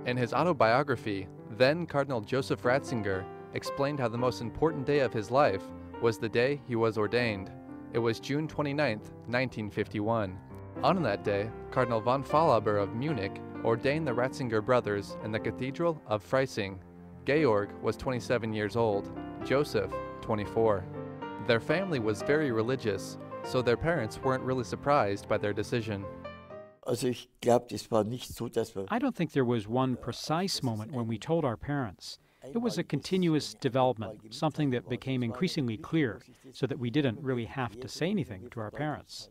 In his autobiography, then Cardinal Joseph Ratzinger explained how the most important day of his life was the day he was ordained. It was June 29, 1951. On that day, Cardinal von Faulhaber of Munich ordained the Ratzinger brothers in the Cathedral of Freising. Georg was 27 years old, Joseph 24. Their family was very religious, so their parents weren't really surprised by their decision. I don't think there was one precise moment when we told our parents. It was a continuous development, something that became increasingly clear, so that we didn't really have to say anything to our parents.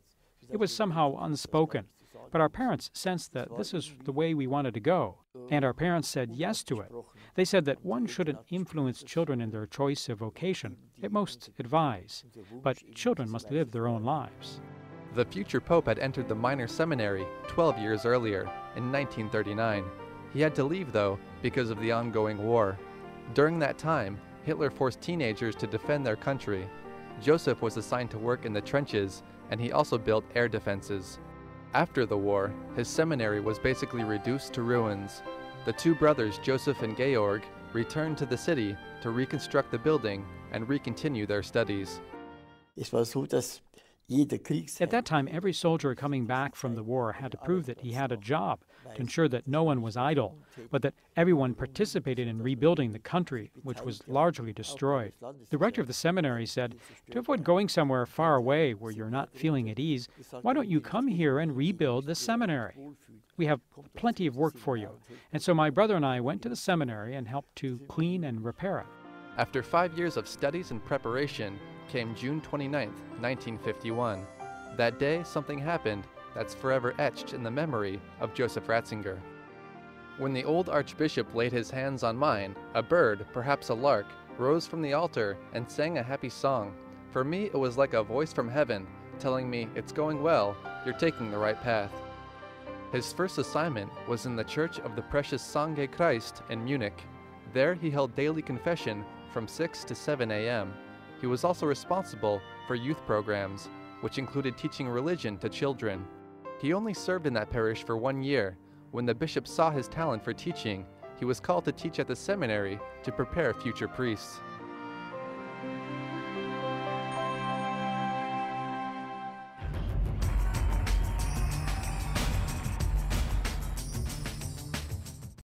It was somehow unspoken, but our parents sensed that this is the way we wanted to go, and our parents said yes to it. They said that one shouldn't influence children in their choice of vocation, at most advise, but children must live their own lives. The future pope had entered the minor seminary 12 years earlier, in 1939. He had to leave, though, because of the ongoing war. During that time, Hitler forced teenagers to defend their country. Joseph was assigned to work in the trenches, and he also built air defenses. After the war, his seminary was basically reduced to ruins. The two brothers, Joseph and Georg, returned to the city to reconstruct the building and recontinue their studies. At that time, every soldier coming back from the war had to prove that he had a job, to ensure that no one was idle, but that everyone participated in rebuilding the country, which was largely destroyed. The rector of the seminary said, "To avoid going somewhere far away where you're not feeling at ease, why don't you come here and rebuild the seminary? We have plenty of work for you." And so my brother and I went to the seminary and helped to clean and repair it. After 5 years of studies and preparation came June 29, 1951. That day, something happened that's forever etched in the memory of Joseph Ratzinger. When the old archbishop laid his hands on mine, a bird, perhaps a lark, rose from the altar and sang a happy song. For me, it was like a voice from heaven telling me, "It's going well, you're taking the right path." His first assignment was in the Church of the Precious Sangue Christ in Munich. There he held daily confession from 6 to 7 a.m. He was also responsible for youth programs, which included teaching religion to children. He only served in that parish for 1 year. When the bishop saw his talent for teaching, he was called to teach at the seminary to prepare future priests.